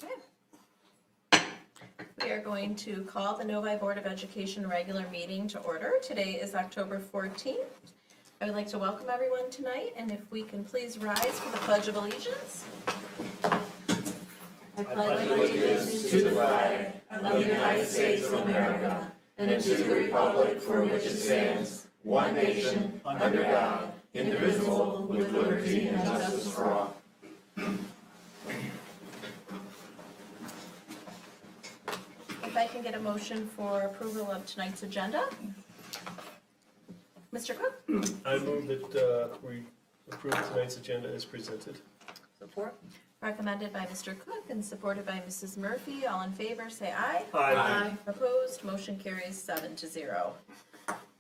Okay. We are going to call the Novi Board of Education regular meeting to order. Today is October 14th. I would like to welcome everyone tonight, and if we can please rise for the Pledge of Allegiance. I pledge allegiance to the flag of the United States of America and to the republic for which it stands, one nation, under God, indivisible, with liberty and justice for all. If I can get a motion for approval of tonight's agenda. Mr. Cook? I move that we approve tonight's agenda as presented. Support. Recommended by Mr. Cook and supported by Mrs. Murphy. All in favor, say aye. Aye. Opposed, motion carries 7-0.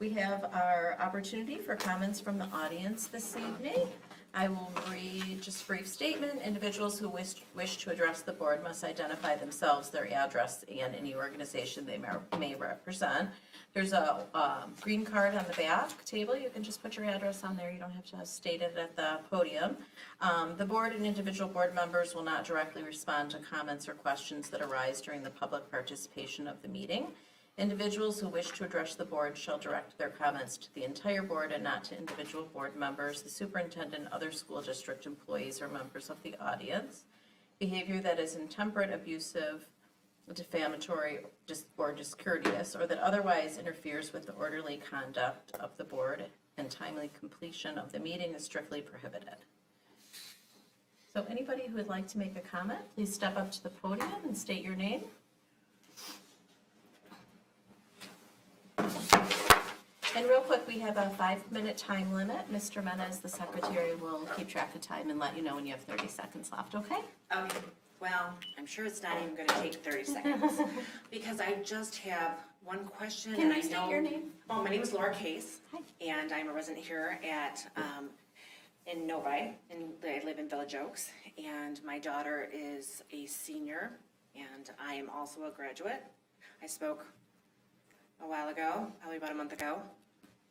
We have our opportunity for comments from the audience this evening. I will read just a brief statement. Individuals who wish to address the board must identify themselves, their address, and any organization they may represent. There's a green card on the back table. You can just put your address on there. You don't have to state it at the podium. The board and individual board members will not directly respond to comments or questions that arise during the public participation of the meeting. Individuals who wish to address the board shall direct their comments to the entire board and not to individual board members, the superintendent, other school district employees, or members of the audience. Behavior that is intemperate, abusive, defamatory, or discourteous, or that otherwise interferes with the orderly conduct of the board and timely completion of the meeting is strictly prohibited. So anybody who would like to make a comment, please step up to the podium and state your name. And real quick, we have a 5-minute time limit. Mr. Mena, the secretary, will keep track of time and let you know when you have 30 seconds left, okay? Okay, well, I'm sure it's not even gonna take 30 seconds, because I just have one question. Can and I you state know- your name? Oh, my name is Laura Case. Hi. And I'm a resident here at, in Novi, and I live in Village Oaks. And my daughter is a senior, and I am also a graduate. I spoke a while ago, probably about a month ago,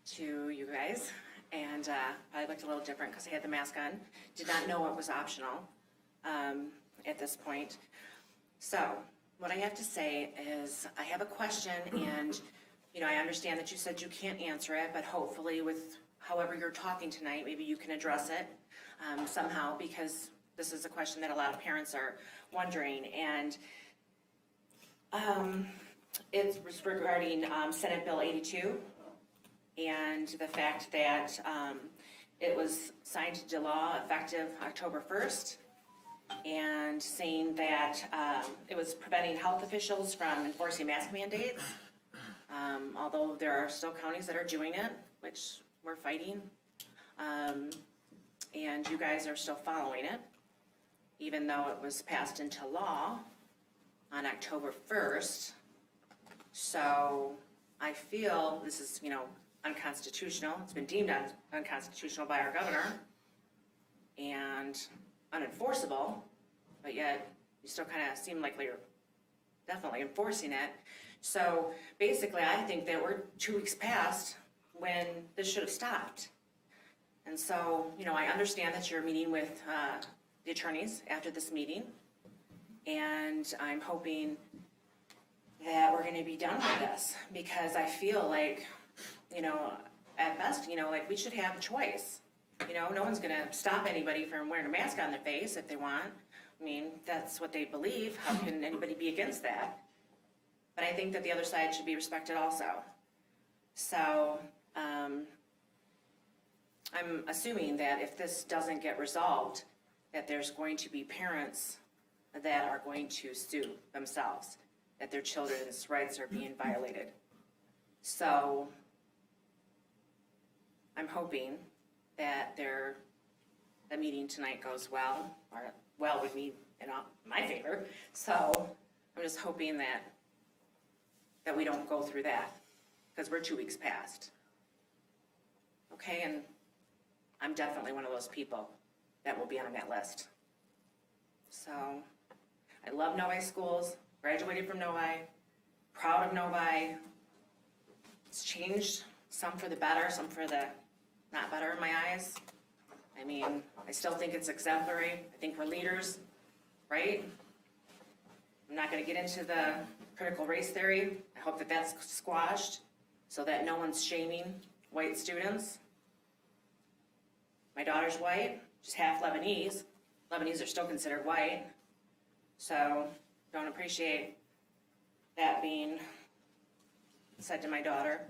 to you guys, and I looked a little different because I had the mask on. Did not know it was optional at this point. So what I have to say is I have a question, and I understand that you said you can't answer it, but hopefully with however you're talking tonight, maybe you can address it somehow, because this is a question that a lot of parents are wondering. And it's regarding Senate Bill 82 and the fact that it was signed into law effective October 1st, and saying that it was preventing health officials from enforcing mask mandates, although there are still counties that are doing it, which we're fighting, and you guys are still following it, even though it was passed into law on October 1st. So I feel this is, unconstitutional. It's been deemed unconstitutional by our governor and unenforceable, but yet you still kind of seem like you're definitely enforcing it. So basically, I think that we're 2 weeks past when this should have stopped. And so, I understand that you're meeting with the attorneys after this meeting, and I'm hoping that we're going to be done with this, because I feel like, at best, like we should have a choice. No one's going to stop anybody from wearing a mask on their face if they want. I mean, that's what they believe. How can anybody be against that? But I think that the other side should be respected also. So, I'm assuming that if this doesn't get resolved, that there's going to be parents that are going to sue themselves, that their children's rights are being violated. So I'm hoping that the meeting tonight goes well, or well would be in my favor. So I'm just hoping that we don't go through that, because we're 2 weeks past. Okay, and I'm definitely one of those people that will be on that list. So I love Novi schools, graduated from Novi, proud of Novi. It's changed, some for the better, some for the not better in my eyes. I mean, I still think it's exemplary. I think we're leaders, right? I'm not gonna get into the critical race theory. I hope that that's squashed so that no one's shaming white students. My daughter's white, she's half Lebanese. Lebanese are still considered white. So don't appreciate that being said to my daughter.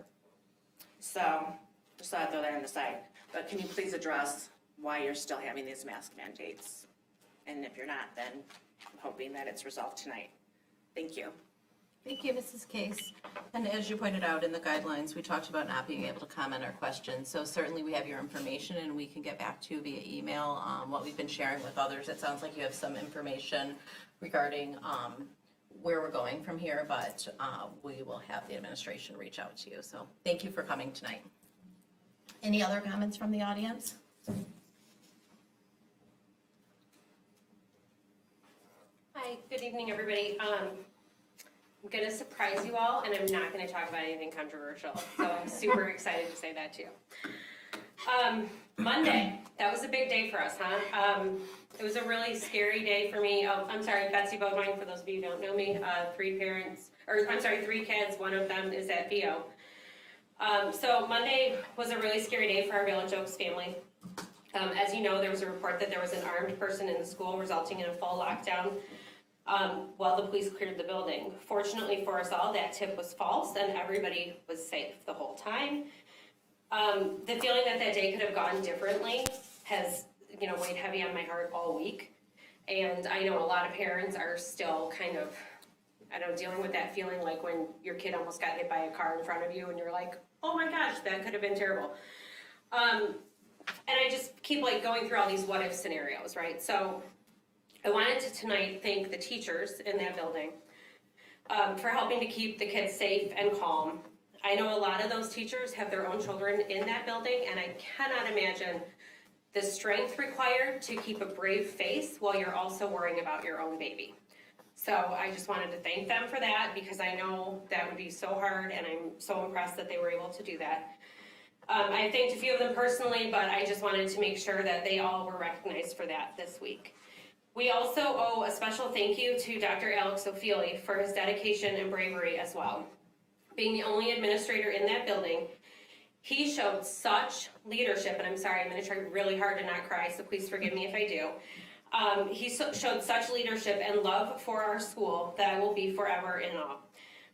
So just thought I'd throw that on the side. But can you please address why you're still having these mask mandates? And if you're not, then I'm hoping that it's resolved tonight. Thank you. Thank you, Mrs. Case. And as you pointed out in the guidelines, we talked about not being able to comment or question. So certainly we have your information and we can get back to you via email what we've been sharing with others. It sounds like you have some information regarding where we're going from here, but we will have the administration reach out to you. So thank you for coming tonight. Any other comments from the audience? Hi, good evening, everybody. I'm going to surprise you all, and I'm not going to talk about anything controversial, so I'm super excited to say that to you. Monday, that was a big day for us, huh? It was a really scary day for me. Oh, I'm sorry, Betsy Bodwine, for those of you who don't know me, 3 kids, one of them is at VO. So Monday was a really scary day for our Village Oaks family. As you know, there was a report that there was an armed person in the school resulting in a full lockdown while the police cleared the building. Fortunately for us all, that tip was false and everybody was safe the whole time. The feeling that that day could have gone differently has, weighed heavy on my heart all week. And I know a lot of parents are still kind of, dealing with that feeling like when your kid almost got hit by a car in front of you and you're like, oh my gosh, that could have been terrible. And I just keep going through all these what if scenarios, right? So I wanted to tonight thank the teachers in that building for helping to keep the kids safe and calm. I know a lot of those teachers have their own children in that building, and I cannot imagine the strength required to keep a brave face while you're also worrying about your own baby. So I just wanted to thank them for that because I know that would be so hard, and I'm so impressed that they were able to do that. I thanked a few of them personally, but I just wanted to make sure that they all were recognized for that this week. We also owe a special thank you to Dr. Alex O'Feely for his dedication and bravery as well. Being the only administrator in that building, he showed such leadership, and I'm sorry, I'm going to try really hard to not cry, so please forgive me if I do. He showed such leadership and love for our school that I will be forever in awe.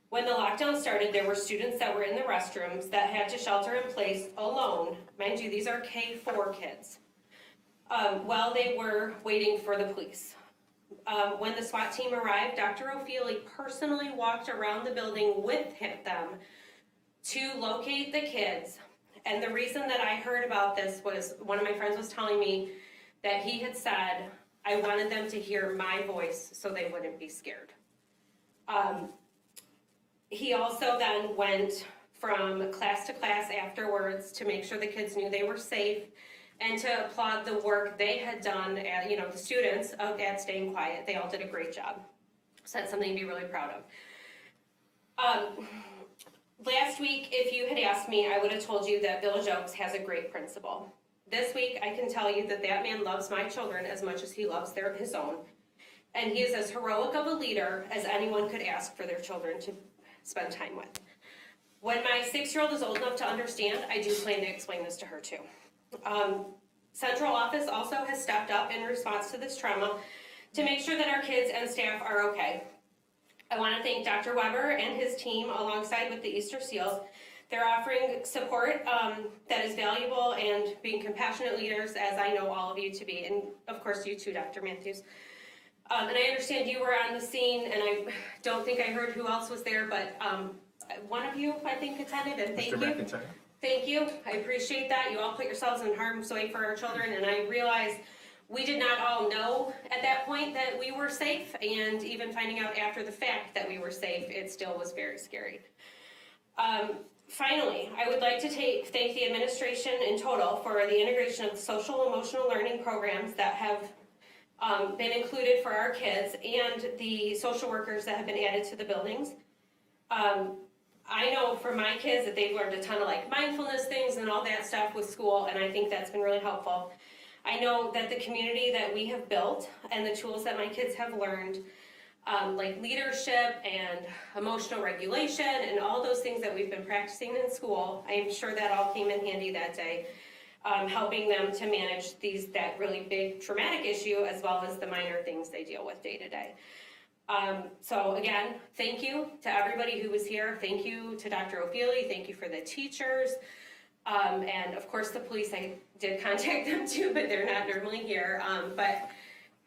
When the lockdown started, there were students that were in the restrooms that had to shelter in place alone. Mind you, these are K-4 kids. While they were waiting for the police. When the SWAT team arrived, Dr. O'Feely personally walked around the building with them to locate the kids. And the reason that I heard about this was one of my friends was telling me that he had said, I wanted them to hear my voice so they wouldn't be scared. He also then went from class to class afterwards to make sure the kids knew they were safe and to applaud the work they had done, at, the students at staying quiet. They all did a great job. So that's something to be really proud of. Last week, if you had asked me, I would have told you that Village Oaks has a great principal. This week, I can tell you that that man loves my children as much as he loves his own. And he is as heroic of a leader as anyone could ask for their children to spend time with. When my 6-year-old is old enough to understand, I do plan to explain this to her too. Central office also has stepped up in response to this trauma to make sure that our kids and staff are okay. I want to thank Dr. Weber and his team alongside with the Easter Seals. They're offering support that is valuable and being compassionate leaders, as I know all of you to be, and of course you too, Dr. Matthews. And I understand you were on the scene, and I don't think I heard who else was there, but one of you, I think, attended, and thank you. Mr. McIntyre. Thank you. I appreciate that. You all put yourselves in harm's way for our children, and I realize we did not all know at that point that we were safe, and even finding out after the fact that we were safe, it still was very scary. Finally, I would like to thank the administration in total for the integration of the social emotional learning programs that have been included for our kids and the social workers that have been added to the buildings. I know for my kids that they've learned a ton of mindfulness things and all that stuff with school, and I think that's been really helpful. I know that the community that we have built and the tools that my kids have learned like leadership and emotional regulation and all those things that we've been practicing in school. I'm sure that all came in handy that day, helping them to manage that really big traumatic issue as well as the minor things they deal with day to day. So again, thank you to everybody who was here. Thank you to Dr. O'Feely. Thank you for the teachers. And of course the police, I did contact them too, but they're not normally here. But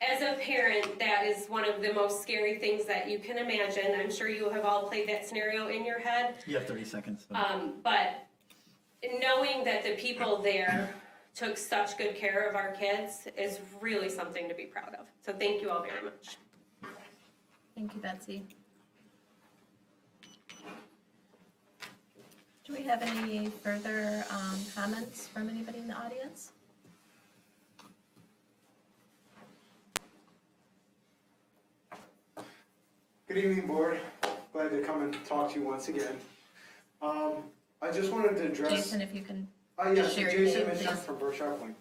as a parent, that is one of the most scary things that you can imagine. I'm sure you have all played that scenario in your head. You have 30 seconds. But knowing that the people there took such good care of our kids is really something to be proud of. So thank you all very much. Thank you, Betsy. Do we have any further comments from anybody in the audience? Good evening, board. Glad to come and talk to you once again. I just wanted to address. Jason, if you can. Yes, share your Jason name, Mitchell please. from Berkshire Point.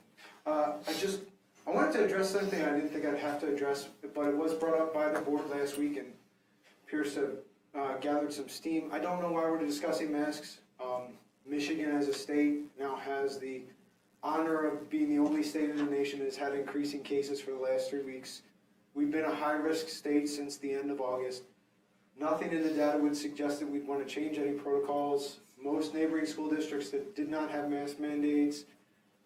I wanted to address something I didn't think I'd have to address, but it was brought up by the board last week and appears to have gathered some steam. I don't know why we're discussing masks. Michigan as a state now has the honor of being the only state in the nation that has had increasing cases for the last 3 weeks. We've been a high-risk state since the end of August. Nothing in the data would suggest that we'd want to change any protocols. Most neighboring school districts that did not have mask mandates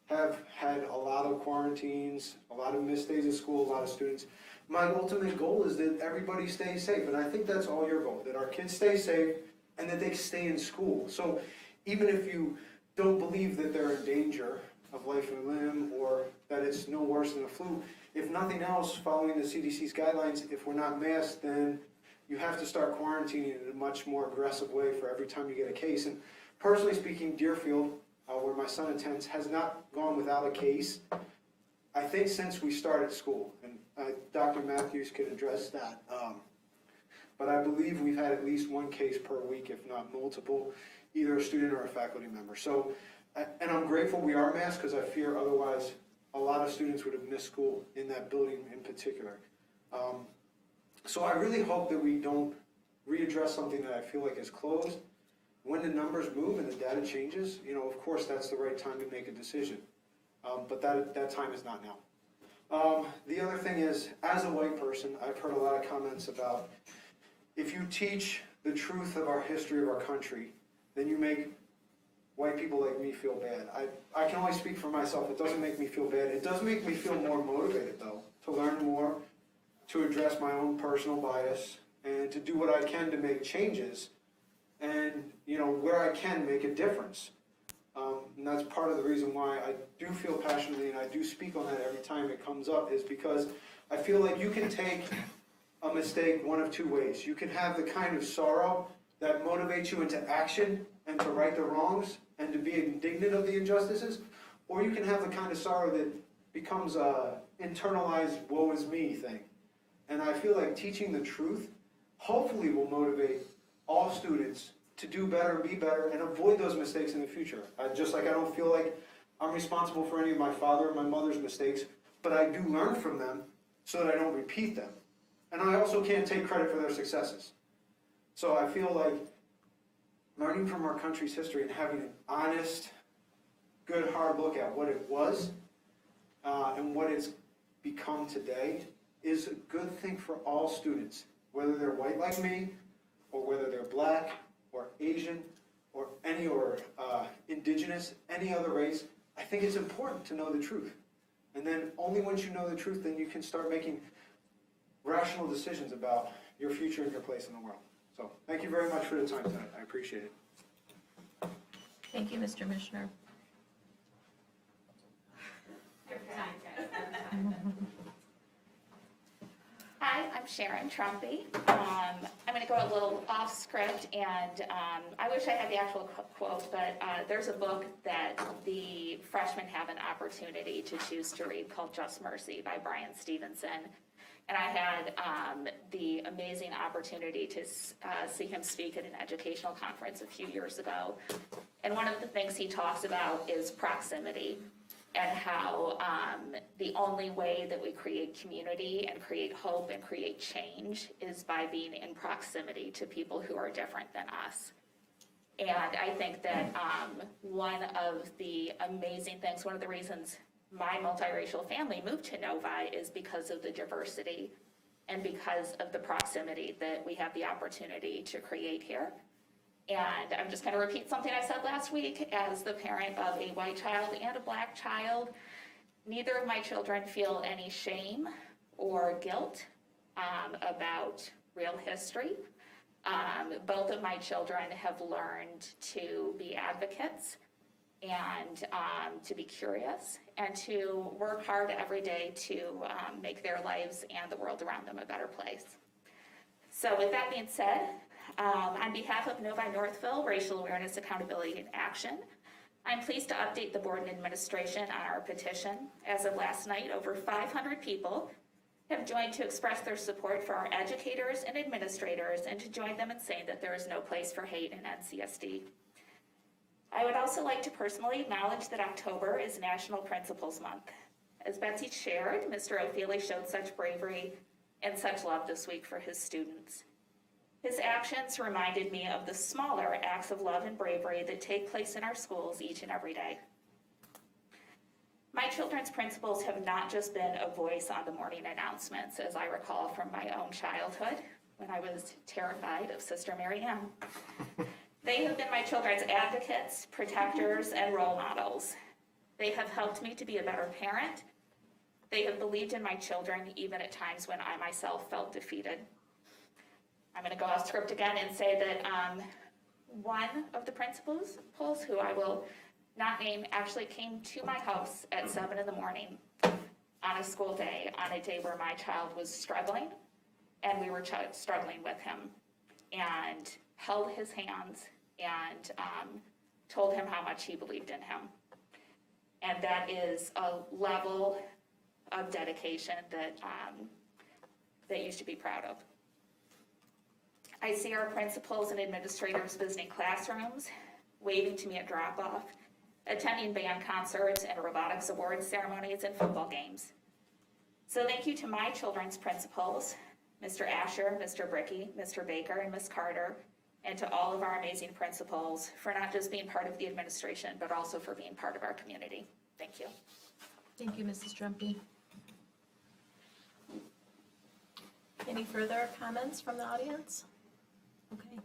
have had a lot of quarantines, a lot of missed days of school, a lot of students. My ultimate goal is that everybody stays safe, and I think that's all your goal, that our kids stay safe and that they stay in school. So even if you don't believe that they're in danger of life and limb or that it's no worse than the flu, if nothing else, following the CDC's guidelines, if we're not masked, then you have to start quarantining in a much more aggressive way for every time you get a case. And personally speaking, Deerfield, where my son attends, has not gone without a case, I think, since we started school. And Dr. Matthews could address that. But I believe we've had at least one case per week, if not multiple, either a student or a faculty member. So, and I'm grateful we are masked because I fear otherwise a lot of students would have missed school in that building in particular. So I really hope that we don't readdress something that I feel like is closed. When the numbers move and the data changes, of course that's the right time to make a decision. But that time is not now. The other thing is, as a white person, I've heard a lot of comments about if you teach the truth of our history of our country, then you make white people like me feel bad. I can only speak for myself. It doesn't make me feel bad. It does make me feel more motivated, though, to learn more, to address my own personal bias, and to do what I can to make changes, and, where I can make a difference. And that's part of the reason why I do feel passionately, and I do speak on that every time it comes up, is because I feel like you can take a mistake one of two ways. You can have the kind of sorrow that motivates you into action and to right the wrongs and to be indignant of the injustices, or you can have the kind of sorrow that becomes a internalized woe is me thing. And I feel like teaching the truth hopefully will motivate all students to do better, be better, and avoid those mistakes in the future. Just like I don't feel like I'm responsible for any of my father or my mother's mistakes, but I do learn from them so that I don't repeat them. And I also can't take credit for their successes. So I feel like learning from our country's history and having an honest, good, hard look at what it was and what it's become today is a good thing for all students, whether they're white like me, or whether they're black, or Asian, or indigenous, any other race. I think it's important to know the truth. And then only once you know the truth, then you can start making rational decisions about your future and your place in the world. So thank you very much for the time tonight. I appreciate it. Thank you, Mr. Mishner. Hi, I'm Sharon Trumpy. I'm going to go a little off script, and I wish I had the actual quote, but there's a book that the freshmen have an opportunity to choose to read called Just Mercy by Brian Stevenson. And I had the amazing opportunity to see him speak at an educational conference a few years ago. And one of the things he talks about is proximity. and how the only way that we create community and create hope and create change is by being in proximity to people who are different than us. And I think that one of the amazing things, one of the reasons my multiracial family moved to Novi is because of the diversity and because of the proximity that we have the opportunity to create here. And I'm just going to repeat something I said last week. As the parent of a white child and a black child, neither of my children feel any shame or guilt about real history. Both of my children have learned to be advocates and to be curious and to work hard every day to make their lives and the world around them a better place. So with that being said, on behalf of Novi Northville Racial Awareness, Accountability, and Action, I'm pleased to update the board and administration on our petition. As of last night, over 500 people have joined to express their support for our educators and administrators and to join them in saying that there is no place for hate in NCSD. I would also like to personally acknowledge that October is National Principals Month. As Betsy shared, Mr. O'Feely showed such bravery and such love this week for his students. His actions reminded me of the smaller acts of love and bravery that take place in our schools each and every day. My children's principals have not just been a voice on the morning announcements, as I recall from my own childhood when I was terrified of Sister Mary Ann. They have been my children's advocates, protectors, and role models. They have helped me to be a better parent. They have believed in my children even at times when I myself felt defeated. I'm going to go off script again and say that one of the principals, who I will not name, actually came to my house at 7 in the morning on a school day, on a day where my child was struggling, and we were struggling with him, and held his hands and told him how much he believed in him. And that is a level of dedication that you should be proud of. I see our principals and administrators visiting classrooms, waving to me at drop-off, attending band concerts and robotics awards ceremonies and football games. So thank you to my children's principals, Mr. Asher, Mr. Bricky, Mr. Baker, and Ms. Carter, and to all of our amazing principals for not just being part of the administration, but also for being part of our community. Thank you. Thank you, Mrs. Trumpy. Any further comments from the audience? Okay,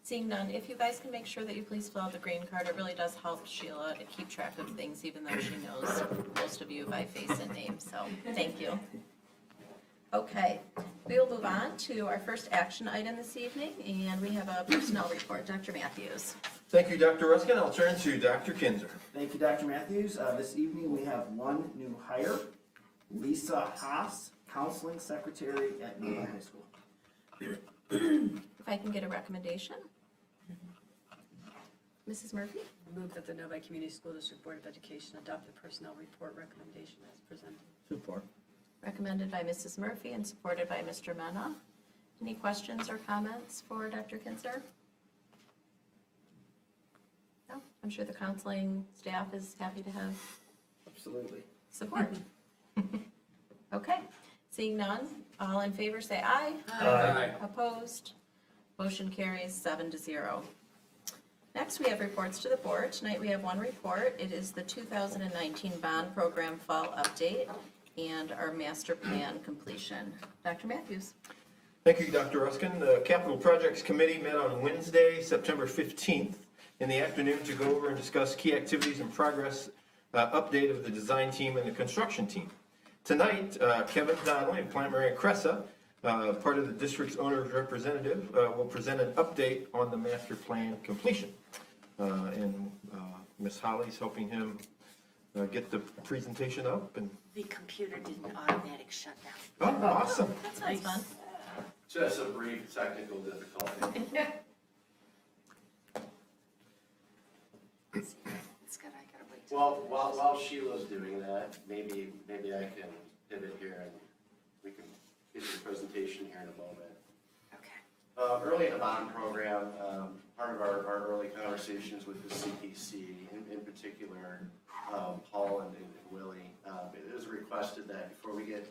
seeing none, if you guys can make sure that you please fill out the green card, it really does help Sheila to keep track of things, even though she knows most of you by face and name, so thank you. Okay, we will move on to our first action item this evening, and we have a personnel report. Dr. Matthews. Thank you, Dr. Ruskin. I'll turn to Dr. Kinzer. Thank you, Dr. Matthews. This evening we have one new hire, Lisa Haas, Counseling Secretary at Novi High School. If I can get a recommendation? Mrs. Murphy? I move that the Novi Community School District Board of Education adopt the personnel report recommendation as presented. Support. Recommended by Mrs. Murphy and supported by Mr. Mena. Any questions or comments for Dr. Kinzer? No, I'm sure the counseling staff is happy to have Absolutely. support. Okay, seeing none, all in favor say aye. Aye. Opposed? Motion carries 7-0. Next, we have reports to the board. Tonight, we have one report. It is the 2019 bond program fall update and our master plan completion. Dr. Matthews. Thank you, Dr. Ruskin. The Capital Projects Committee met on Wednesday, September 15th in the afternoon to go over and discuss key activities and progress update of the design team and the construction team. Tonight, Kevin Donnelly and Plant Maria Cressa, part of the district's owner's representative, will present an update on the master plan completion. And Ms. Holly's helping him get the presentation up. And The computer did an automatic shutdown. oh, awesome. That sounds fun. Just a brief technical difficulty. It's good, I gotta wait. Well, while Sheila's doing that, maybe I can pivot here and we can get your presentation here in a moment. Okay. Early in the bond program, part of our early conversations with the CPC, in particular, Paul and Willie, it was requested that before we get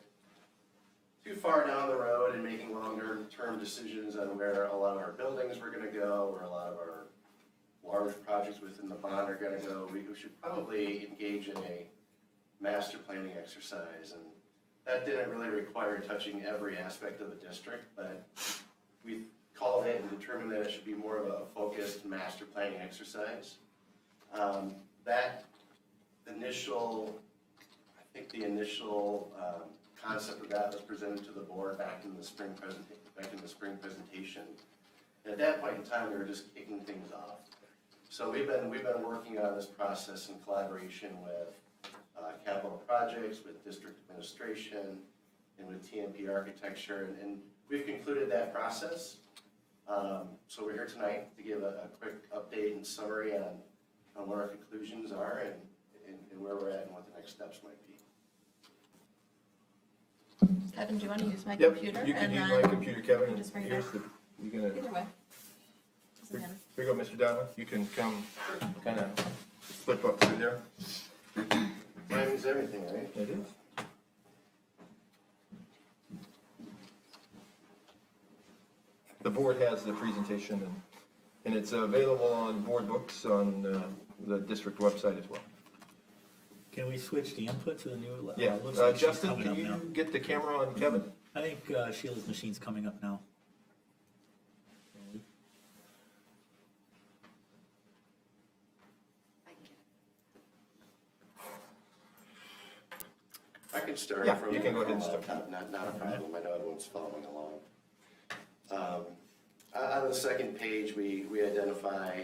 too far down the road and making longer term decisions on where a lot of our buildings were gonna go, or a lot of our large projects within the bond are gonna go, we should probably engage in a master planning exercise. And that didn't really require touching every aspect of the district, but we called it and determined that it should be more of a focused master planning exercise. That initial, I think the initial concept of that was presented to the board back in the spring presentation. And at that point in time, we were just kicking things off. So we've been working on this process in collaboration with capital projects, with district administration, and with TMP architecture, and we've concluded that process. So we're here tonight to give a quick update and summary on what our conclusions are and where we're at and what the next steps might be. Kevin, do you want to use my Yep, computer? you can and use then my computer, Kevin. just bring it Here's back. the, you're gonna, Either way. Doesn't matter. here you go, Mr. Donovan. You can come kind of flip up through there. Mine is everything, right? It is. The board has the presentation, and it's available on board books on the district website as well. Can we switch the input to the new? Yeah, looks like she's Justin, coming can up now. you get the camera on Kevin? I think Sheila's machine's coming up now. I can start Yeah, from you can go ahead and from, start. Not a problem, I know everyone's following along. On the second page, we identify,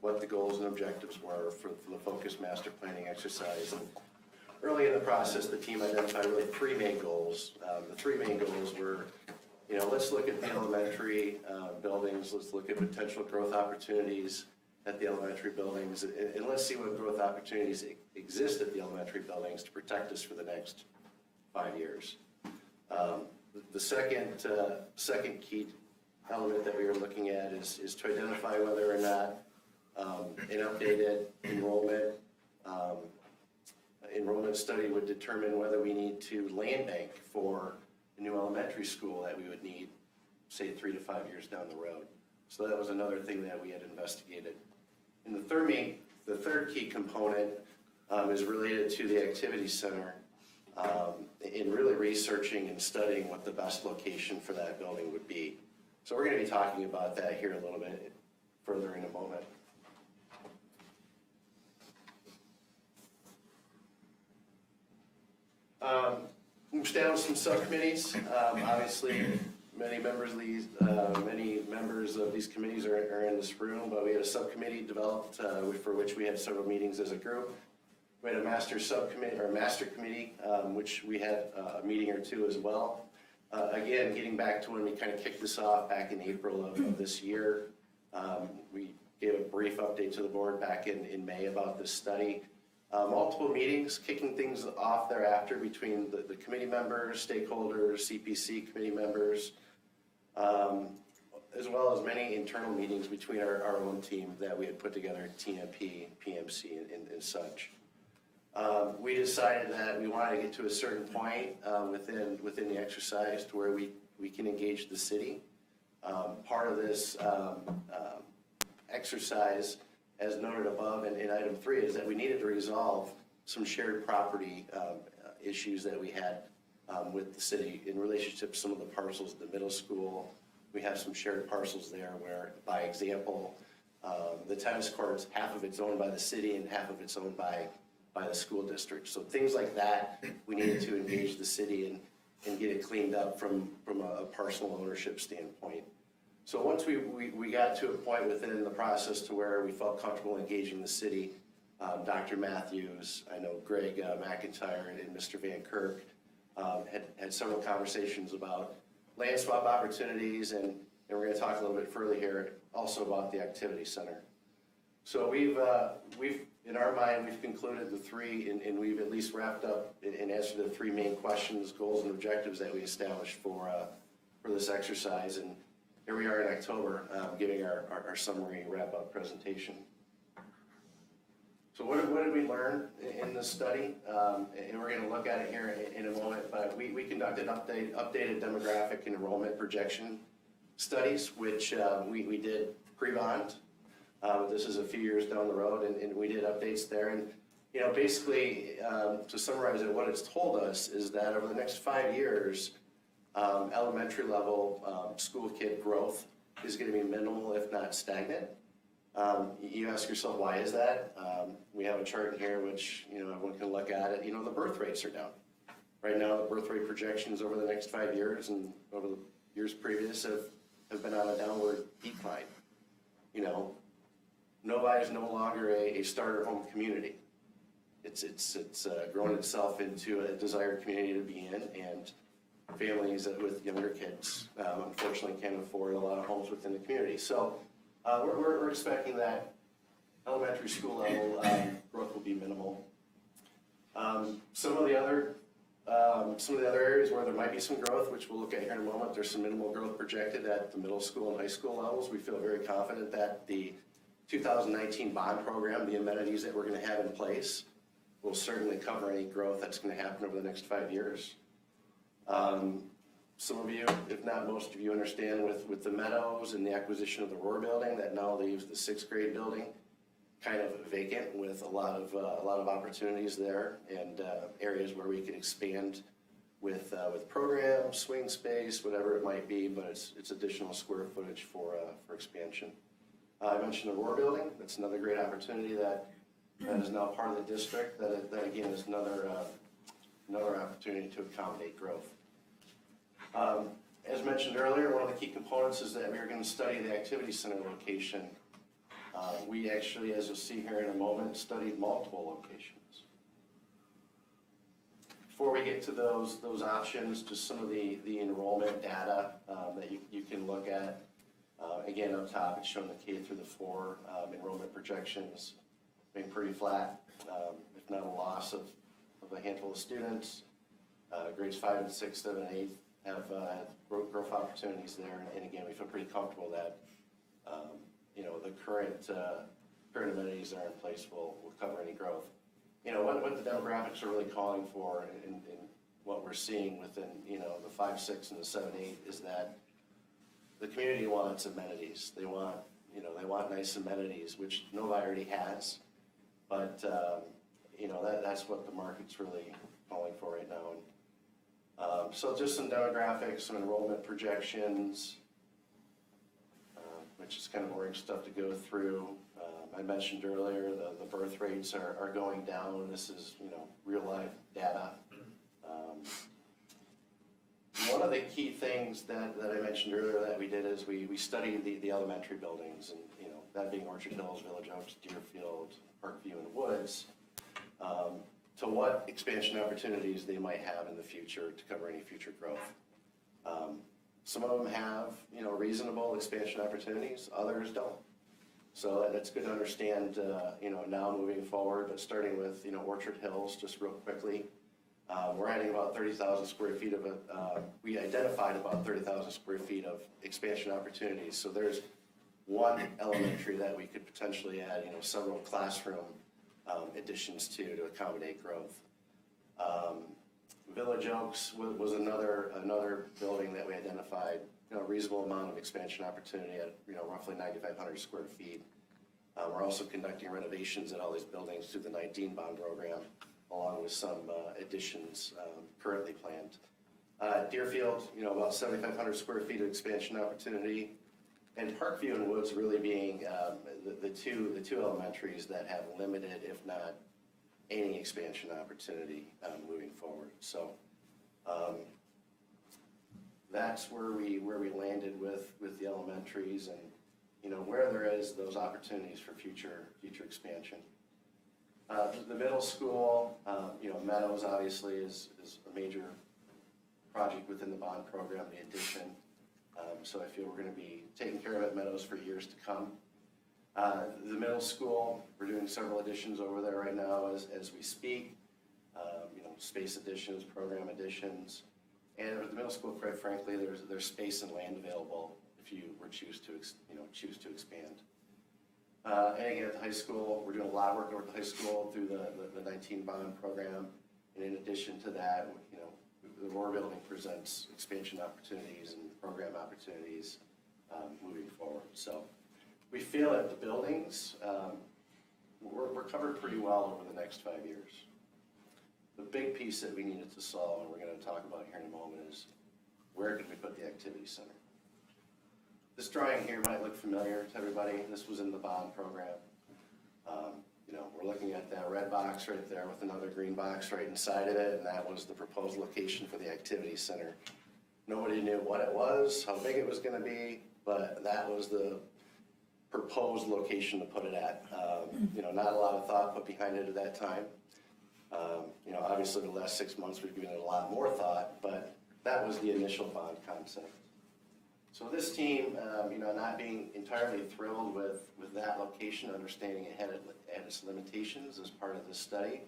what the goals and objectives were for the focused master planning exercise. And early in the process, the team identified really three main goals. The three main goals were, let's look at the elementary buildings, let's look at potential growth opportunities at the elementary buildings, and let's see what growth opportunities exist at the elementary buildings to protect us for the next 5 years. The second key element that we were looking at is to identify whether or not an updated enrollment study would determine whether we need to land bank for a new elementary school that we would need, say, 3 to 5 years down the road. So that was another thing that we had investigated. And the third key component is related to the activity center in really researching and studying what the best location for that building would be. So we're going to be talking about that here a little bit further in a moment. Moves down to some subcommittees. Obviously, many members of these committees are in this room, but we had a subcommittee developed for which we had several meetings as a group. We had a master committee, which we had a meeting or two as well. Again, getting back to when we kind of kicked this off back in April of this year, we gave a brief update to the board back in May about this study. Multiple meetings, kicking things off thereafter between the committee members, stakeholders, CPC committee members, as well as many internal meetings between our own team that we had put together, TMP, PMC, and such. We decided that we wanted to get to a certain point within the exercise to where we can engage the city. Part of this exercise, as noted above in item 3, is that we needed to resolve some shared property issues that we had with the city in relationship to some of the parcels at the middle school. We have some shared parcels there where, by example, the tennis courts, half of it's owned by the city and half of it's owned by the school district. So things like that, we needed to engage the city and get it cleaned up from a personal ownership standpoint. So once we got to a point within the process to where we felt comfortable engaging the city, Dr. Matthews, I know Greg McIntyre and Mr. Van Kirk had several conversations about land swap opportunities, and we're going to talk a little bit further here also about the activity center. So we've in our mind, we've concluded the three, and we've at least wrapped up and answered the three main questions, goals, and objectives that we established for this exercise. And here we are in October, giving our summary wrap-up presentation. So what did we learn in this study? And we're gonna look at it here in a moment, but we conducted updated demographic and enrollment projection studies, which we did pre-bond. This is a few years down the road, and we did updates there. And you know, basically, to summarize it, what it's told us is that over the next 5 years, elementary level school kid growth is gonna be minimal, if not stagnant. You ask yourself, why is that? We have a chart in here which, you know, everyone can look at it. You know, the birth rates are down. Right now, the birth rate projections over the next 5 years and over the years previous have been on a downward decline. You know, Novi is no longer a starter home community. It's grown itself into a desired community to be in, and families with younger kids unfortunately can't afford a lot of homes within the community. So we're expecting that elementary school level growth will be minimal. Some of the other areas where there might be some growth, which we'll look at here in a moment, there's some minimal growth projected at the middle school and high school levels. We feel very confident that the 2019 bond program, the amenities that we're going to have in place, will certainly cover any growth that's going to happen over the next 5 years. Some of you, if not most of you, understand with the Meadows and the acquisition of the Roar building that now leaves the 6th grade building kind of vacant, with a lot of opportunities there and areas where we can expand with programs, swing space, whatever it might be, but it's additional square footage for expansion. I mentioned the Roar building. That's another great opportunity that is now part of the district. That again is another opportunity to accommodate growth. As mentioned earlier, one of the key components is that we are going to study the activity center location. We actually, as you'll see here in a moment, studied multiple locations. Before we get to those options, just some of the enrollment data that you can look at. Again, up top, it's showing the K through the 4 enrollment projections being pretty flat, if not a loss of a handful of students. Grades 5 and 6, 7, and 8 have growth opportunities there, and again, we feel pretty comfortable that you know, the current amenities that are in place will cover any growth. You know, what the demographics are really calling for, and what we're seeing within, you know, the 5, 6, and the 7, 8 is that the community wants amenities. They want nice amenities, which Novi already has, but you know, that's what the market's really calling for right now. And so just some demographics, some enrollment projections, which is kind of boring stuff to go through. I mentioned earlier the birth rates are going down. This is, you know, real life data. One of the key things that I mentioned earlier that we did is we studied the elementary buildings, and you know, that being Orchard Hills, Village Oaks, Deerfield, Parkview, and Woods, to what expansion opportunities they might have in the future to cover any future growth. Some of them have, you know, reasonable expansion opportunities, others don't. So that's good to understand, you know, now moving forward, but starting with, you know, Orchard Hills, just real quickly. We're adding about 30,000 square feet of we identified about 30,000 square feet of expansion opportunities. So there's one elementary that we could potentially add, you know, several classroom additions to accommodate growth. Village Oaks was another building that we identified, you know, a reasonable amount of expansion opportunity at, you know, roughly 9,500 square feet. We're also conducting renovations at all these buildings through the 19 bond program, along with some additions currently planned. Deerfield, you know, about 7,500 square feet of expansion opportunity, and Parkview and Woods really being the two elementaries that have limited, if not any, expansion opportunity moving forward. So that's where we landed with the elementaries, and you know, where there is those opportunities for future expansion. The middle school, you know, Meadows obviously is a major project within the bond program, the addition. So I feel we're going to be taking care of it, Meadows, for years to come. The middle school, we're doing several additions over there right now as we speak. You know, space additions, program additions. And at the middle school, quite frankly, there's space and land available if you were choose to expand. And again, at the high school, we're doing a lot of work over at the high school through the 19 bond program. And in addition to that, the Roar building presents expansion opportunities and program opportunities moving forward. So we feel that the buildings, we're covered pretty well over the next 5 years. The big piece that we needed to solve, and we're going to talk about here in a moment, is where can we put the activity center? This drawing here might look familiar to everybody. This was in the bond program. We're looking at that red box right there with another green box right inside of it, and that was the proposed location for the activity center. Nobody knew what it was, how big it was going to be, but that was the proposed location to put it at. Not a lot of thought put behind it at that time. Obviously the last 6 months we've given it a lot more thought, but that was the initial bond concept. So this team, not being entirely thrilled with that location, understanding it had its limitations as part of this study.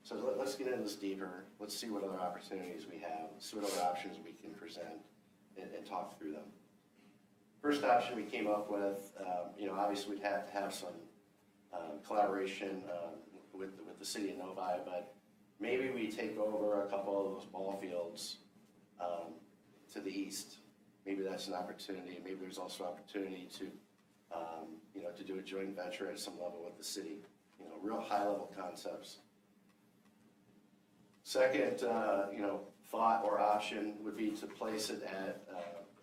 So let's get into this deeper. Let's see what other opportunities we have. Let's see what other options we can present and talk through them. First option we came up with, obviously we'd have to have some collaboration with the city of Novi, but maybe we take over a couple of those ball fields to the east. Maybe that's an opportunity. Maybe there's also opportunity to do a joint venture at some level with the city. Real high-level concepts. Second, thought or option would be to place it at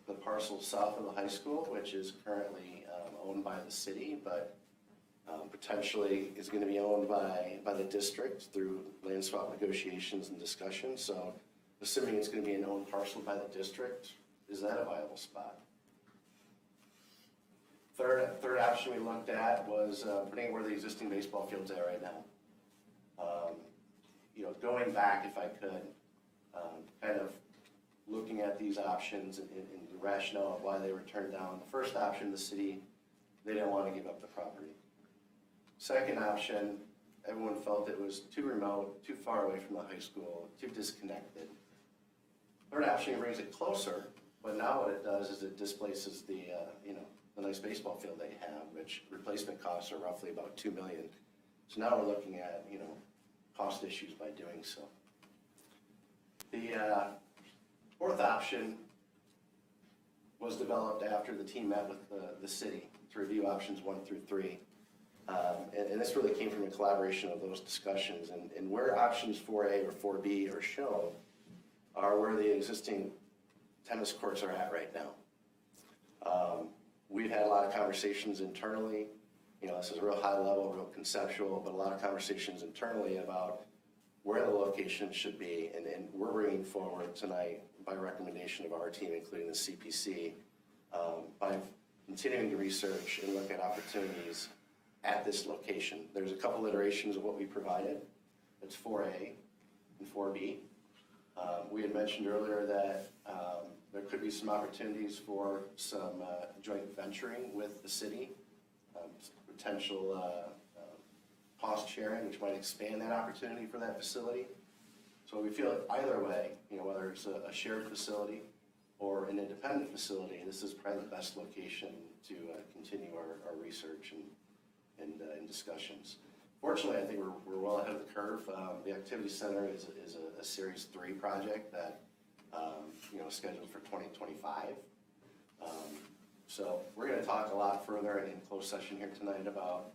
the parcel south of the high school, which is currently owned by the city, but potentially is going to be owned by the district through land swap negotiations and discussions. So assuming it's going to be an owned parcel by the district, is that a viable spot? Third option we looked at was putting it where the existing baseball fields are right now. Going back, if I could, kind of looking at these options and the rationale of why they were turned down. The first option, the city, they didn't want to give up the property. Second option, everyone felt it was too remote, too far away from the high school, too disconnected. Third option brings it closer, but now what it does is it displaces the nice baseball field they have, which replacement costs are roughly about $2 million. So now we're looking at, cost issues by doing so. The fourth option was developed after the team met with the city to review options 1 through 3. And this really came from a collaboration of those discussions. And where options 4A or 4B are shown are where the existing tennis courts are at right now. We've had a lot of conversations internally. This is a real high level, real conceptual, but a lot of conversations internally about where the location should be. And we're bringing forward tonight, by recommendation of our team, including the CPC, by continuing to research and look at opportunities at this location. There's a couple iterations of what we provided. It's 4A and 4B. We had mentioned earlier that there could be some opportunities for some joint venturing with the city, potential cost sharing, which might expand that opportunity for that facility. So we feel either way, whether it's a shared facility or an independent facility, this is probably the best location to continue our research and discussions. Fortunately, I think we're well ahead of the curve. The Activity Center is a Series 3 project that scheduled for 2025. So we're going to talk a lot further in closed session here tonight about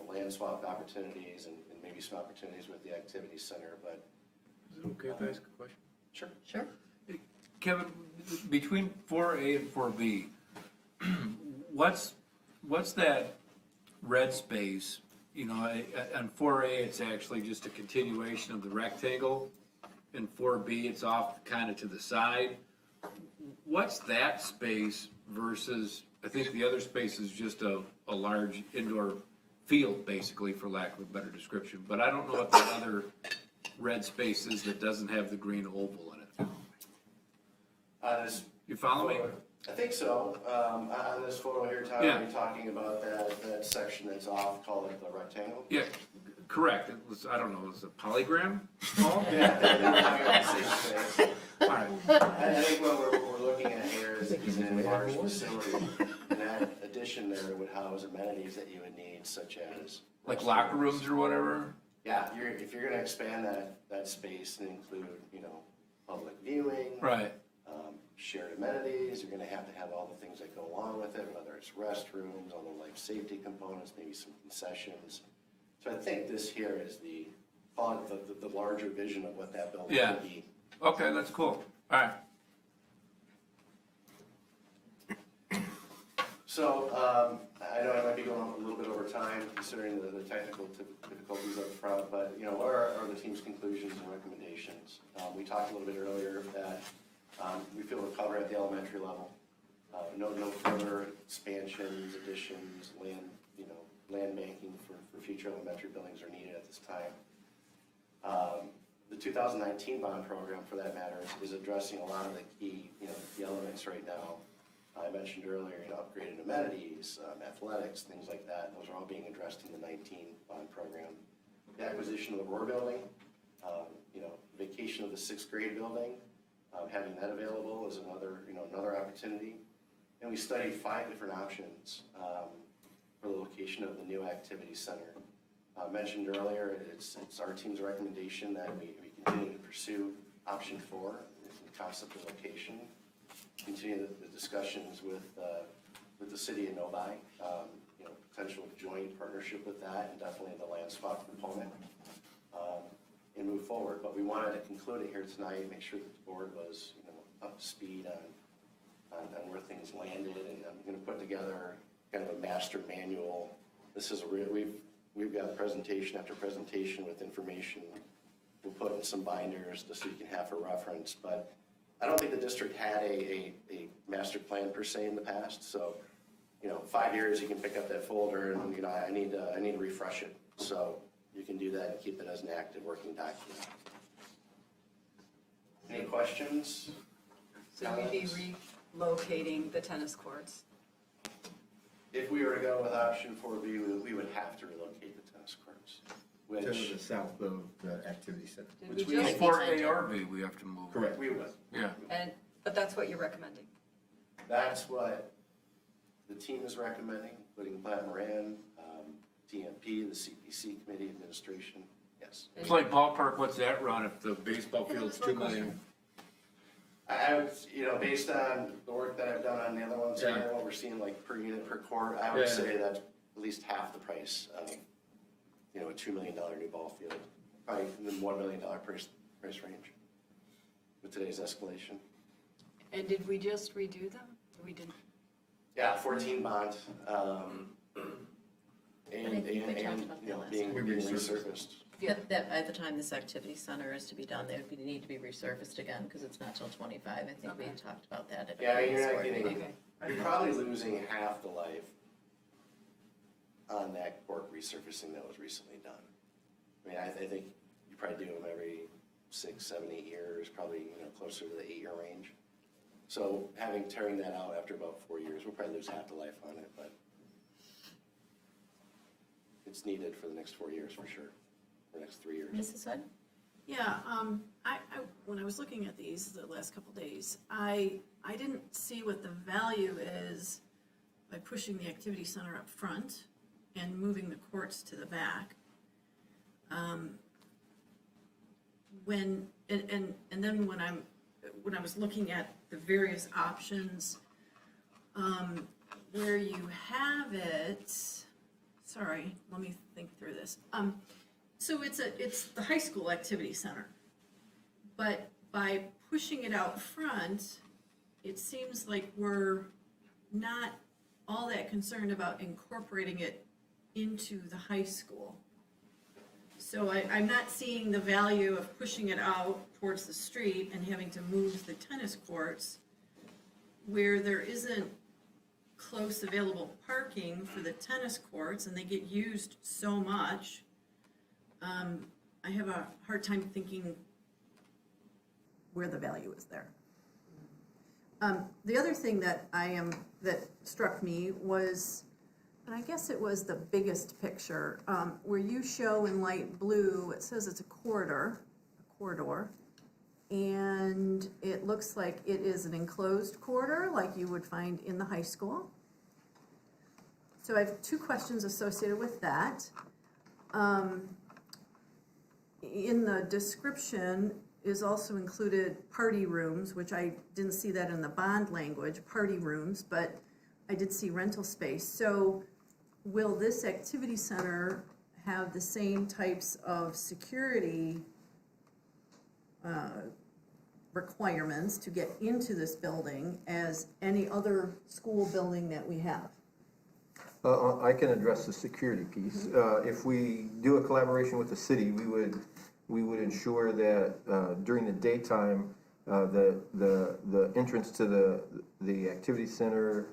land swap opportunities and maybe some opportunities with the Activity Center. But is it okay if I ask a question? Sure. Sure. Kevin, between 4A and 4B, what's that red space? On 4A, it's actually just a continuation of the rectangle. In 4B, it's off kind of to the side. What's that space versus, I think the other space is just a large indoor field, basically, for lack of a better description. But I don't know what the other red space is that doesn't have the green oval in it. You follow me? I think so. On this photo here, Tyler, Yeah. you're talking about that section that's off, call it the rectangle? Yeah, correct. It was, I don't know, it was a polygram? Yeah, they were talking about the same space. All right. I think what we're looking at here is think an we have enlarged more. facility. And that addition there would house amenities that you would need, such as. Like locker rooms or whatever? Yeah, if you're gonna expand that space and include, public viewing. Right. Shared amenities, you're gonna have to have all the things that go along with it, whether it's restrooms, all the life safety components, maybe some concessions. So I think this here is the larger vision of what that building Yeah. could be. Okay, that's cool. All right. So, I know I might be going a little bit over time considering the technical difficulties up front, but, what are the team's conclusions and recommendations? We talked a little bit earlier that we feel we're covered at the elementary level. No further expansions, additions, land banking for future elementary buildings are needed at this time. The 2019 bond program, for that matter, is addressing a lot of the key, the elements right now. I mentioned earlier, upgraded amenities, athletics, things like that. Those are all being addressed in the 19 bond program. The acquisition of the Roar building, vacation of the 6th grade building, having that available is another opportunity. And we studied 5 different options for the location of the new activity center. Mentioned earlier, it's our team's recommendation that we continue to pursue option 4, the concept of location. Continue the discussions with the city of Novi, potential joint partnership with that, and definitely the land swap component, and move forward. But we wanted to conclude it here tonight, make sure that the board was, up to speed on where things landed, and I'm going to put together kind of a master manual. This is we've got presentation after presentation with information. We'll put in some binders just so you can have for reference, but I don't think the district had a master plan per se in the past, so, 5 years you can pick up that folder and, I need to refresh it. So you can do that and keep it as an active working document. Any questions? So you'd be relocating the tennis courts? If we were to go with option 4B, we would have to relocate the tennis courts, To the south of the activity center. Did Which we we- just, For ARV, we have to move. Correct. we would. Yeah. but that's what you're recommending? That's what the team is recommending, including Platt Moran, TMP, the CPC committee administration, yes. It's like ballpark, what's that run if the baseball field's 2 million? I would, based on the work that I've done on the other ones, and what we're seeing like per unit per court, I would say that's at least half the price of, a $2 million new ball field, probably in the $1 million price range with today's escalation. And did we just redo them? We didn't? Yeah, 14 bond, I think we talked about that last being time. resurfaced. That by the time this activity center is to be done, they would need to be resurfaced again, because it's not till 25. I think we talked about that at a Yeah, I mean, previous you're not board getting, meeting. you're probably losing half the life on that court resurfacing that was recently done. I mean, I think you probably do them every 6, 7, 8 years, probably, closer to the 8-year range. So tearing that out after about 4 years, we'll probably lose half the life on it, but it's needed for the next 4 years for sure, the next 3 years. Mrs. Hood? Yeah, I when I was looking at these the last couple days, I didn't see what the value is by pushing the activity center up front and moving the courts to the back. And then when I was looking at the various options, where you have it, sorry, let me think through this. So it's the high school activity center, but by pushing it out front, it seems like we're not all that concerned about incorporating it into the high school. So I'm not seeing the value of pushing it out towards the street and having to move the tennis courts where there isn't close available parking for the tennis courts and they get used so much. I have a hard time thinking where the value is there. The other thing that that struck me was, and I guess it was the biggest picture, where you show in light blue, it says it's a corridor, And it looks like it is an enclosed corridor like you would find in the high school. So I have 2 questions associated with that. In the description is also included party rooms, which I didn't see that in the bond language, party rooms, but I did see rental space. So will this activity center have the same types of security requirements to get into this building as any other school building that we have? I can address the security piece. If we do a collaboration with the city, we would ensure that during the daytime, the entrance to the activity center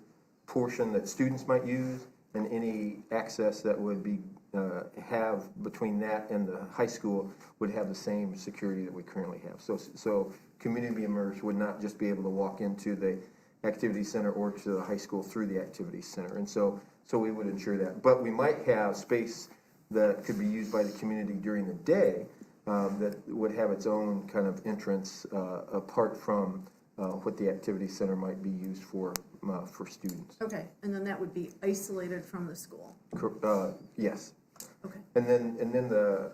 portion that students might use and any access that would be have between that and the high school would have the same security that we currently have. So community members would not just be able to walk into the activity center or to the high school through the activity center. And so we would ensure that. But we might have space that could be used by the community during the day that would have its own kind of entrance apart from what the activity center might be used for students. Okay, and then that would be isolated from the school. Yes. Okay. And then the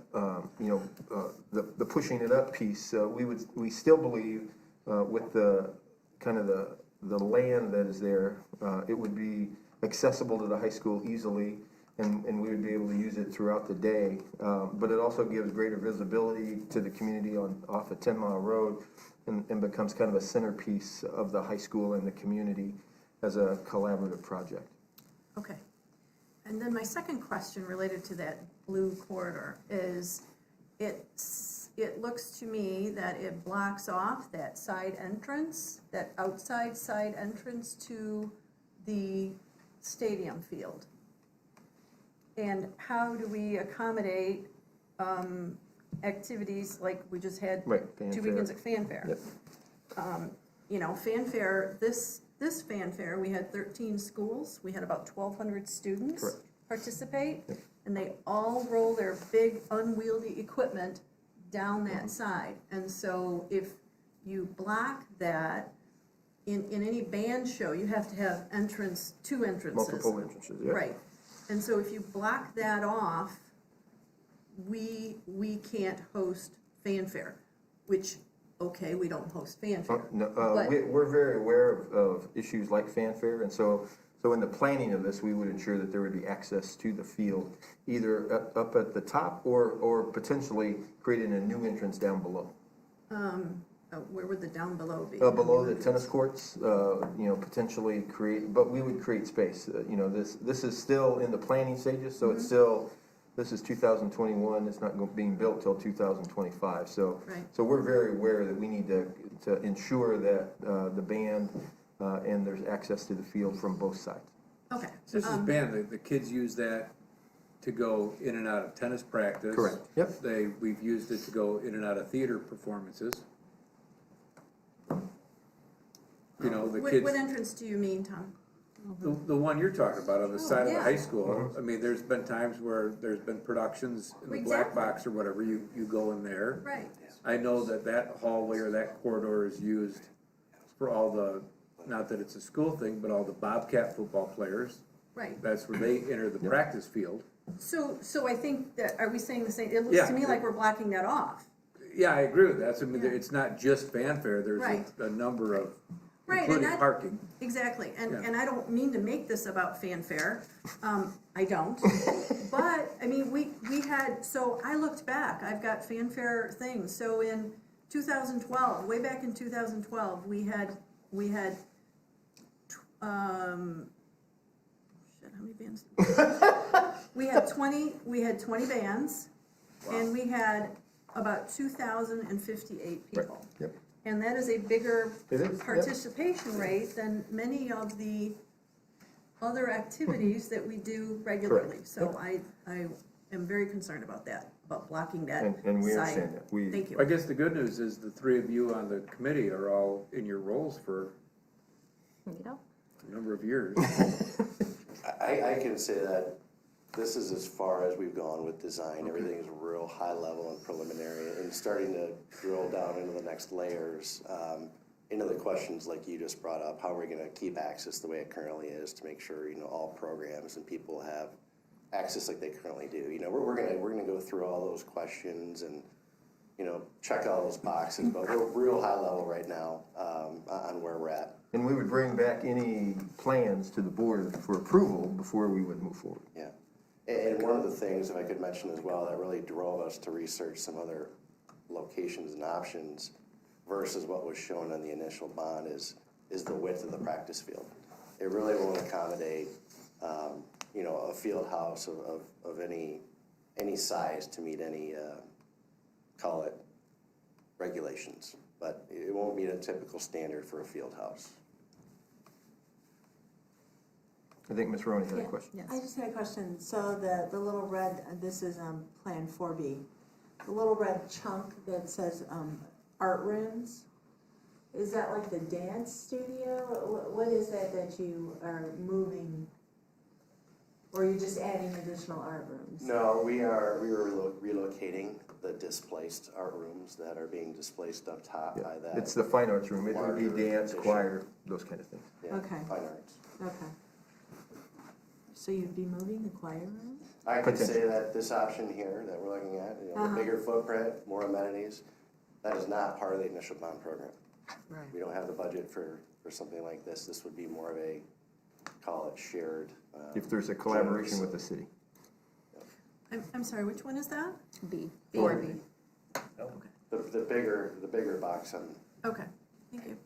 the pushing it up piece, we still believe with the kind of the land that is there, it would be accessible to the high school easily, and we would be able to use it throughout the day. But it also gives greater visibility to the community off a 10-mile road, and becomes kind of a centerpiece of the high school and the community as a collaborative project. Okay. And then my second question related to that blue corridor is, it looks to me that it blocks off that side entrance, that outside side entrance to the stadium field. And how do we accommodate activities like we just had Right, 2 fanfare. weekends at Fanfare? Yep. Fanfare, this Fanfare, we had 13 schools, we had about 1,200 students Correct. participate, and they all roll their big unwieldy equipment down that side. And so if you block that, in any band show, you have to have 2 entrances. Multiple entrances, yeah. Right. And so if you block that off, we can't host Fanfare, which, okay, we don't host Fanfare. But- We're very aware of issues like fanfare, and so in the planning of this, we would ensure that there would be access to the field, either up at the top or potentially creating a new entrance down below. Where would the down below be? Below the tennis courts, potentially create, but we would create space. This is still in the planning stages, so it's still, this is 2021, it's not being built till 2025. So Right. so we're very aware that we need to ensure that the band and there's access to the field from both sides. Okay. This is band, the kids use that to go in and out of tennis practice. Correct. Yep. We've used it to go in and out of theater performances. The kids, What entrance do you mean, Tom? the one you're talking about on the side of the yeah. high school. I mean, there's been times where there's been productions in the black Exactly. box or whatever, you go in there. Right. I know that hallway or that corridor is used for all the, not that it's a school thing, but all the Bobcat football players. Right. That's where they enter the practice field. So I think that, are we saying the same? It looks Yeah. to me like we're blocking that off. Yeah, I agree with that. So, I mean, Yeah. it's not just fanfare, there's Right. a number of, Right, and including that- parking. Exactly, and Yeah. I don't mean to make this about Fanfare, I don't. But, I mean, we had, so I looked back, I've got Fanfare things, so in 2012, way back in 2012, we had, shit, how many bands? We had 20 bands, and we had about 2,058 people. Yep. And that is a bigger It is, yep. participation rate than many of the other activities that we do regularly. Correct. So I am very concerned about that, about blocking that And we side. understand that. Thank I you. guess the good news is the three of you on the committee are all in your roles for a number of years. I can say that this is as far as we've gone with design. Everything is real high level and preliminary, and starting to drill down into the next layers, into the questions like you just brought up. How are we gonna keep access the way it currently is to make sure, all programs and people have access like they currently do? We're gonna go through all those questions and, check all those boxes, but we're real high level right now, on where we're at. And we would bring back any plans to the board for approval before we would move forward. Yeah. And one of the things, if I could mention as well, that really drove us to research some other locations and options versus what was shown on the initial bond is the width of the practice field. It really won't accommodate, a field house of any size to meet any, call it regulations, but it won't meet a typical standard for a field house. I think Ms. Roney had a question. Yes. I just had a question. So the little red, this is Plan 4B, the little red chunk that says art rooms, is that like the dance studio? What is that you are moving? Or are you just adding additional art rooms? No, we were relocating the displaced art rooms that are being displaced up top by that. It's the fine arts room. It would be larger dance, addition. choir, those kind of things. Yeah, Okay. fine arts. Okay. So you'd be moving the choir room? I could say that this option here that we're looking at, the bigger footprint, more amenities, that is not part of the initial bond program. Right. We don't have the budget for something like this. This would be more of a, call it shared. If there's a collaboration with the city. I'm sorry, which one is that? B. 4B. The bigger box on. Okay, thank you.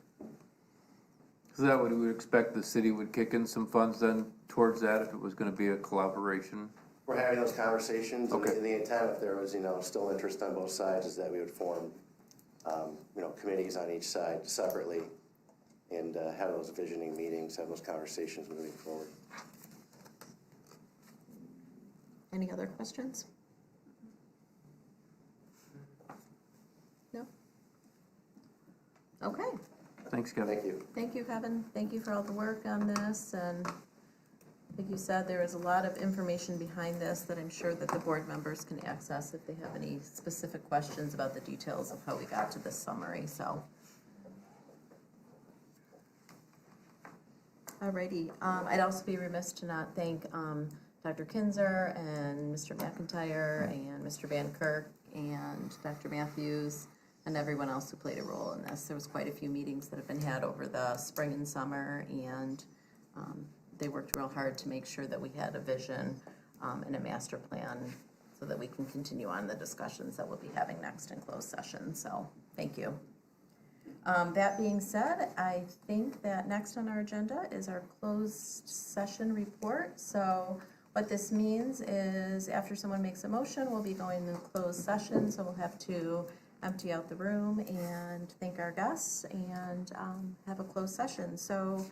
Is that what we would expect the city would kick in some funds then towards that if it was gonna be a collaboration? We're having those conversations, and Okay. the intent, if there was, still interest on both sides, is that we would form, committees on each side separately and have those visioning meetings, have those conversations moving forward. Any other questions? No? Okay. Thanks, Kevin. Thank you. Thank you, Kevin. Thank you for all the work on this, and like you said, there is a lot of information behind this that I'm sure that the board members can access if they have any specific questions about the details of how we got to this summary, so. Alrighty, I'd also be remiss to not thank Dr. Kinzer and Mr. McIntyre and Mr. Van Kirk and Dr. Matthews and everyone else who played a role in this. There was quite a few meetings that have been had over the spring and summer, and they worked real hard to make sure that we had a vision and a master plan so that we can continue on the discussions that we'll be having next in closed session, so thank you. That being said, I think that next on our agenda is our closed session report. So what this means is after someone makes a motion, we'll be going into closed session, so we'll have to empty out the room and thank our guests and have a closed session. So,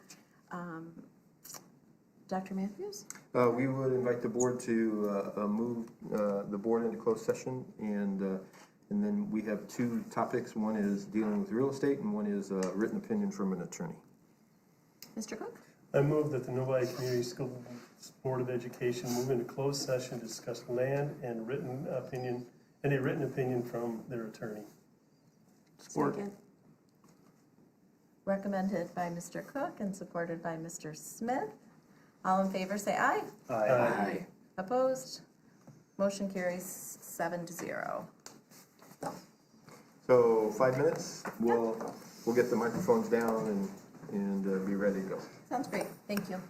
Dr. Matthews? We would invite the board to move the board into closed session, and then we have two topics. One is dealing with real estate, and one is a written opinion from an attorney. Mr. Cook? I move that the Novi Community School Board of Education move into closed session to discuss land and a written opinion from their attorney. Support. Second. Recommended by Mr. Cook and supported by Mr. Smith. All in favor, say aye. Aye. Opposed? Motion carries 7-0. So 5 minutes, we'll get the microphones down and be ready to go. Sounds great. Thank you.